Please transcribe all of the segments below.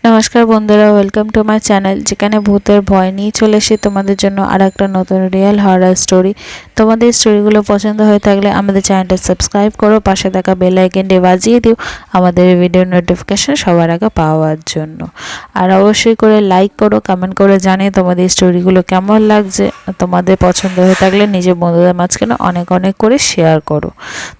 নমস্কার বন্ধুরা, welcome to my channel, যেখানে ভূতের ভয় নিয়ে চলে এসে তোমাদের জন্য আর একটা নতুন রিয়েল হরর স্টোরি। তোমাদের স্টোরিগুলো পছন্দ হয়ে থাকলে আমাদের চ্যানেলটা সাবস্ক্রাইব করো, পাশে থাকা বেল আইকনটি বাজিয়ে দিও আমাদের ভিডিও নোটিফিকেশন সবার আগে পাওয়ার জন্য। আর অবশ্যই করে লাইক করো, কমেন্ট করে জানিয়ে তোমাদের স্টোরিগুলো কেমন লাগছে। তোমাদের পছন্দ হয়ে থাকলে নিজের বন্ধুদের মাঝখানে অনেক অনেক করে শেয়ার করো।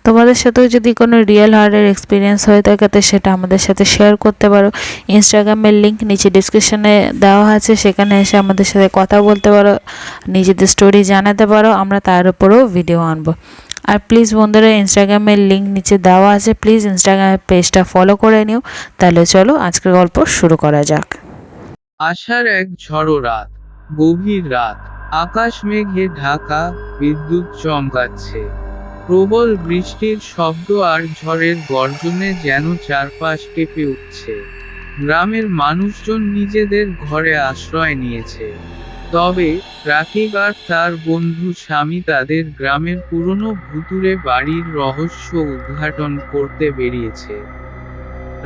তোমাদের সাথেও যদি কোনো রিয়েল হরর এক্সপিরিয়েন্স হয়ে থাকে তো সেটা আমাদের সাথে শেয়ার করতে পারো। ইনস্টাগ্রামের লিঙ্ক নিচে ডিসক্রিপশনে দেওয়া আছে, সেখানে এসে আমাদের সাথে কথা বলতে পারো, নিজেদের স্টোরি জানাতে পারো, আমরা তার উপরেও ভিডিও আনবো। আর প্লিজ বন্ধুরা, ইনস্টাগ্রামের লিঙ্ক নিচে দেওয়া আছে, প্লিজ ইনস্টাগ্রামের পেজটা ফলো করে নিও। তাহলে চলো আজকের গল্প শুরু করা যাক। আষাঢ় এক ঝড়ো রাত, গভীর রাত, আকাশ মেঘে ঢাকা, বিদ্যুৎ চমকাচ্ছে। প্রবল বৃষ্টির শব্দ আর ঝড়ের গর্জনে যেন চারপাশ কেঁপে উঠছে। গ্রামের মানুষজন নিজেদের ঘরে আশ্রয় নিয়েছে। তবে রাকিব আর তার বন্ধু স্বামী তাদের গ্রামের পুরনো ভুতুড়ে বাড়ির রহস্য উদ্ঘাটন করতে বেরিয়েছে।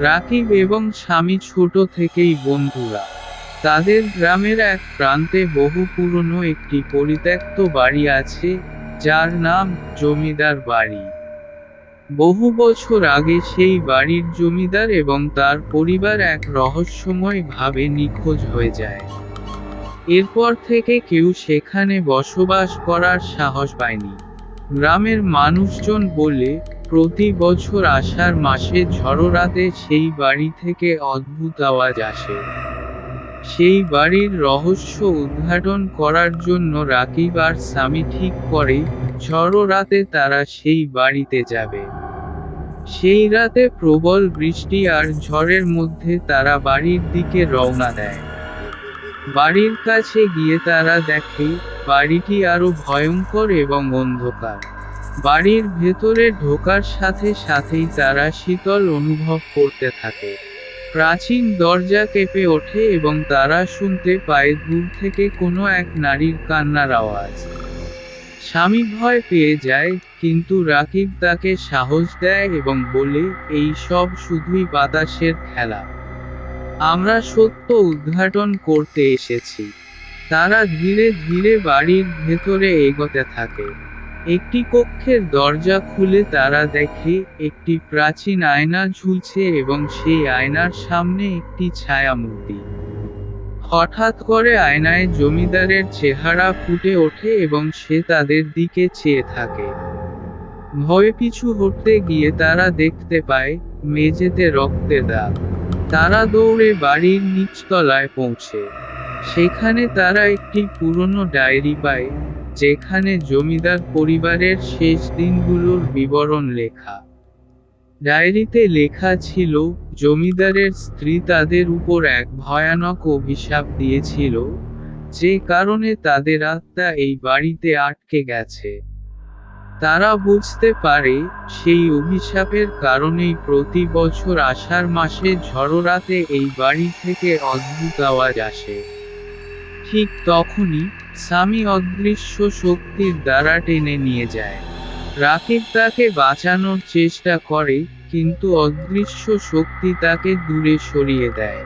রাকিব এবং স্বামী ছোট থেকেই বন্ধুরা। তাদের গ্রামের এক প্রান্তে বহু পুরনো একটি পরিত্যক্ত বাড়ি আছে, যার নাম জমিদার বাড়ি। বহু বছর আগে সেই বাড়ির জমিদার এবং তার পরিবার এক রহস্যময় ভাবে নিখোঁজ হয়ে যায়। এরপর থেকে কেউ সেখানে বসবাস করার সাহস পায়নি। গ্রামের মানুষজন বলে, প্রতি বছর আষাঢ় মাসে ঝড়ো রাতে সেই বাড়ি থেকে অদ্ভুত আওয়াজ আসে। সেই বাড়ির রহস্য উদ্ঘাটন করার জন্য রাকিব আর স্বামী ঠিক করে, ঝড়ো রাতে তারা সেই বাড়িতে যাবে। সেই রাতে প্রবল বৃষ্টি আর ঝড়ের মধ্যে তারা বাড়ির দিকে রওনা দেয়। বাড়ির কাছে গিয়ে তারা দেখে, বাড়িটি আরো ভয়ঙ্কর এবং অন্ধকার। বাড়ির ভেতরে ঢোকার সাথে সাথেই তারা শীতল অনুভব করতে থাকে। প্রাচীন দরজা কেঁপে ওঠে এবং তারা শুনতে পায় দূর থেকে কোনো এক নারীর কান্নার আওয়াজ। স্বামী ভয় পেয়ে যায়, কিন্তু রাকিব তাকে সাহস দেয় এবং বলে, এই সব শুধুই বাতাসের খেলা। আমরা সত্য উদ্ঘাটন করতে এসেছি। তারা ধীরে ধীরে বাড়ির ভেতরে এগোতে থাকে। একটি কক্ষের দরজা খুলে তারা দেখে, একটি প্রাচীন আয়না ঝুলছে এবং সেই আয়নার সামনে একটি ছায়ামূর্তি। হঠাৎ করে আয়নায় জমিদারের চেহারা ফুটে ওঠে এবং সে তাদের দিকে চেয়ে থাকে। ভয়ে পিছু হটতে গিয়ে তারা দেখতে পায়, মেঝেতে রক্তের দাগ। তারা দৌড়ে বাড়ির নিচতলায় পৌঁছে। সেখানে তারা একটি পুরনো ডায়েরি পায়, যেখানে জমিদার পরিবারের শেষ দিনগুলোর বিবরণ লেখা। ডায়েরিতে লেখা ছিল, জমিদারের স্ত্রী তাদের উপর এক ভয়ানক অভিশাপ দিয়েছিল, যে কারণে তাদের আত্মা এই বাড়িতে আটকে গেছে। তারা বুঝতে পারে, সেই অভিশাপের কারণেই প্রতি বছর আষাঢ় মাসে ঝড়ো রাতে এই বাড়ি থেকে অদ্ভুত আওয়াজ আসে। ঠিক তখনই স্বামী অদৃশ্য শক্তির দ্বারা টেনে নিয়ে যায়। রাকিব তাকে বাঁচানোর চেষ্টা করে, কিন্তু অদৃশ্য শক্তি তাকে দূরে সরিয়ে দেয়।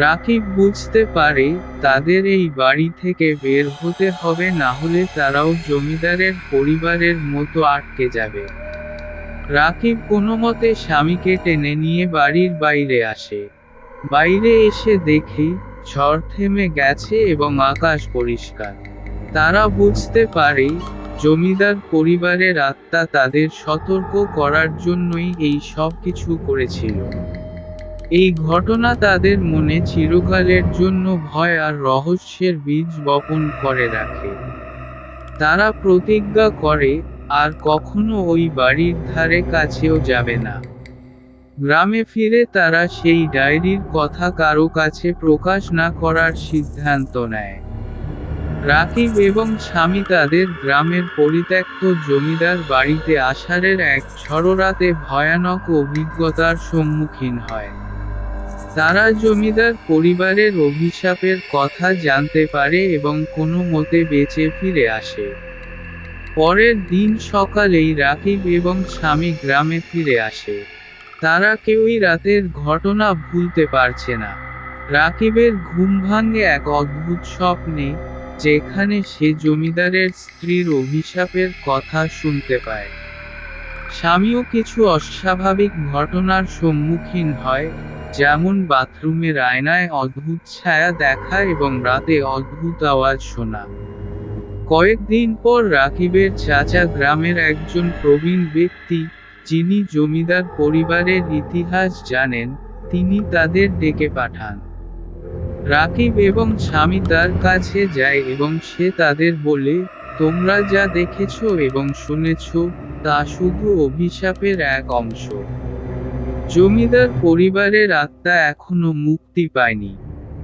রাকিব বুঝতে পারে, তাদের এই বাড়ি থেকে বের হতে হবে, না হলে তারাও জমিদারের পরিবারের মতো আটকে যাবে। রাকিব কোনোমতে স্বামীকে টেনে নিয়ে বাড়ির বাইরে আসে। বাইরে এসে দেখে, ঝড় থেমে গেছে এবং আকাশ পরিষ্কার। তারা বুঝতে পারে, জমিদার পরিবারের আত্মা তাদের সতর্ক করার জন্যই এই সব কিছু করেছিল। এই ঘটনা তাদের মনে চিরকালের জন্য ভয় আর রহস্যের বীজ বপন করে রাখে। তারা প্রতিজ্ঞা করে, আর কখনো ওই বাড়ির ধারে কাছেও যাবে না। গ্রামে ফিরে তারা সেই ডায়েরির কথা কারো কাছে প্রকাশ না করার সিদ্ধান্ত নেয়। রাকিব এবং স্বামী তাদের গ্রামের পরিত্যক্ত জমিদার বাড়িতে আষাঢ়ের এক ঝড়ো রাতে ভয়ানক অভিজ্ঞতার সম্মুখীন হয়। তারা জমিদার পরিবারের অভিশাপের কথা জানতে পারে এবং কোনো মতে বেঁচে ফিরে আসে। পরের দিন সকালেই রাকিব এবং স্বামী গ্রামে ফিরে আসে। তারা কেউই রাতের ঘটনা ভুলতে পারছে না। রাকিবের ঘুম ভাঙে এক অদ্ভুত স্বপ্নে, যেখানে সে জমিদারের স্ত্রীর অভিশাপের কথা শুনতে পায়। স্বামীও কিছু অস্বাভাবিক ঘটনার সম্মুখীন হয়, যেমন বাথরুমের আয়নায় অদ্ভুত ছায়া দেখা এবং রাতে অদ্ভুত আওয়াজ শোনা। কয়েকদিন পর রাকিবের চাচা, গ্রামের একজন প্রবীণ ব্যক্তি, যিনি জমিদার পরিবারের ইতিহাস জানেন, তিনি তাদের ডেকে পাঠান। রাকিব এবং স্বামী তার কাছে যায় এবং সে তাদের বলে, তোমরা যা দেখেছ এবং শুনেছ, তা শুধু অভিশাপের এক অংশ। জমিদার পরিবারের আত্মা এখনো মুক্তি পায়নি।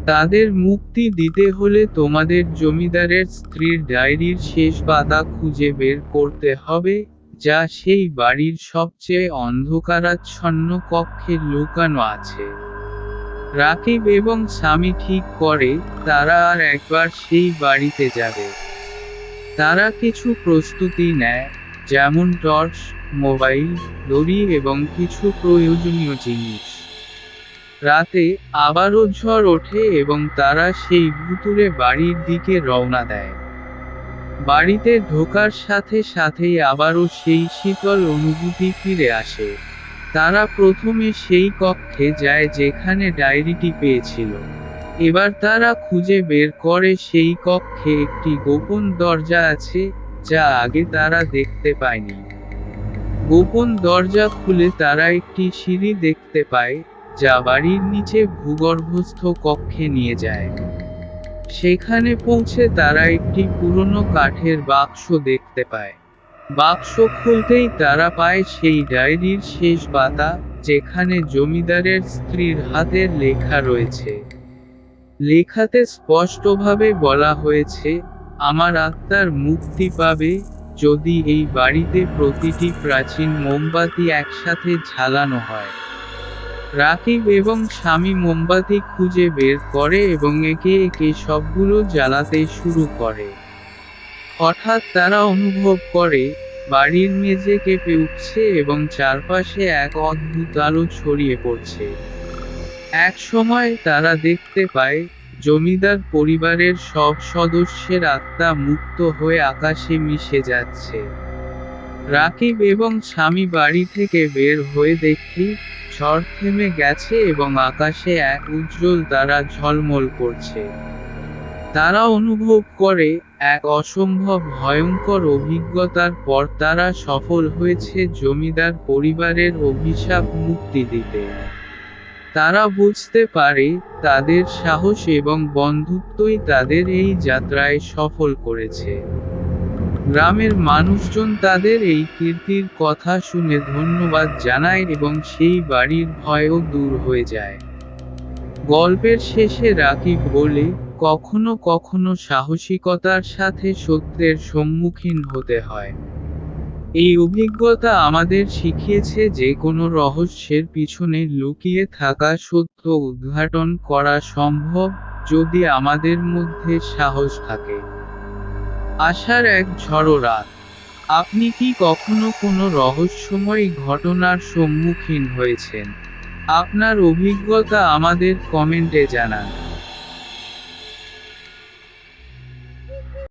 তাদের মুক্তি দিতে হলে তোমাদের জমিদারের স্ত্রীর ডায়েরির শেষ পাতা খুঁজে বের করতে হবে, যা সেই বাড়ির সবচেয়ে অন্ধকারাচ্ছন্ন কক্ষে লুকানো আছে। রাকিব এবং স্বামী ঠিক করে, তারা আর একবার সেই বাড়িতে যাবে। তারা কিছু প্রস্তুতি নেয়, যেমন টর্চ, মোবাইল, দড়ি এবং কিছু প্রয়োজনীয় জিনিস। রাতে আবারও ঝড় ওঠে এবং তারা সেই ভুতুড়ে বাড়ির দিকে রওনা দেয়। বাড়িতে ঢোকার সাথে সাথেই আবারও সেই শীতল অনুভূতি ফিরে আসে। তারা প্রথমে সেই কক্ষে যায় যেখানে ডায়েরিটি পেয়েছিল। এবার তারা খুঁজে বের করে সেই কক্ষে একটি গোপন দরজা আছে, যা আগে তারা দেখতে পায়নি। গোপন দরজা খুলে তারা একটি সিঁড়ি দেখতে পায়, যা বাড়ির নিচে ভূগর্ভস্থ কক্ষে নিয়ে যায়। সেখানে পৌঁছে তারা একটি পুরনো কাঠের বাক্স দেখতে পায়। বাক্স খুলতেই তারা পায় সেই ডায়েরির শেষ পাতা, যেখানে জমিদারের স্ত্রীর হাতের লেখা রয়েছে। লেখাতে স্পষ্টভাবে বলা হয়েছে, আমার আত্মার মুক্তি পাবে, যদি এই বাড়িতে প্রতিটি প্রাচীন মোমবাতি একসাথে জ্বালানো হয়। রাকিব এবং স্বামী মোমবাতি খুঁজে বের করে এবং একে একে সবগুলো জ্বালাতে শুরু করে। হঠাৎ তারা অনুভব করে, বাড়ির মেঝে কেঁপে উঠছে এবং চারপাশে এক অদ্ভুত আলো ছড়িয়ে পড়ছে। এক সময় তারা দেখতে পায়, জমিদার পরিবারের সব সদস্যের আত্মা মুক্ত হয়ে আকাশে মিশে যাচ্ছে। রাকিব এবং স্বামী বাড়ি থেকে বের হয়ে দেখে, ঝড় থেমে গেছে এবং আকাশে এক উজ্জ্বল তারা ঝলমল করছে। তারা অনুভব করে, এক অসম্ভব ভয়ঙ্কর অভিজ্ঞতার পর তারা সফল হয়েছে জমিদার পরিবারের অভিশাপ মুক্তি দিতে। তারা বুঝতে পারে, তাদের সাহস এবং বন্ধুত্বই তাদের এই যাত্রায় সফল করেছে। গ্রামের মানুষজন তাদের এই কীর্তির কথা শুনে ধন্যবাদ জানায় এবং সেই বাড়ির ভয়ও দূর হয়ে যায়। গল্পের শেষে রাকিব বলে, কখনো কখনো সাহসিকতার সাথে সত্যের সম্মুখীন হতে হয়। এই অভিজ্ঞতা আমাদের শিখিয়েছে যে কোনো রহস্যের পিছনে লুকিয়ে থাকা সত্য উদ্ঘাটন করা সম্ভব, যদি আমাদের মধ্যে সাহস থাকে। আশার এক ঝড়ো রাত। আপনি কি কখনো কোনো রহস্যময় ঘটনার সম্মুখীন হয়েছেন? আপনার অভিজ্ঞতা আমাদের কমেন্টে জানান।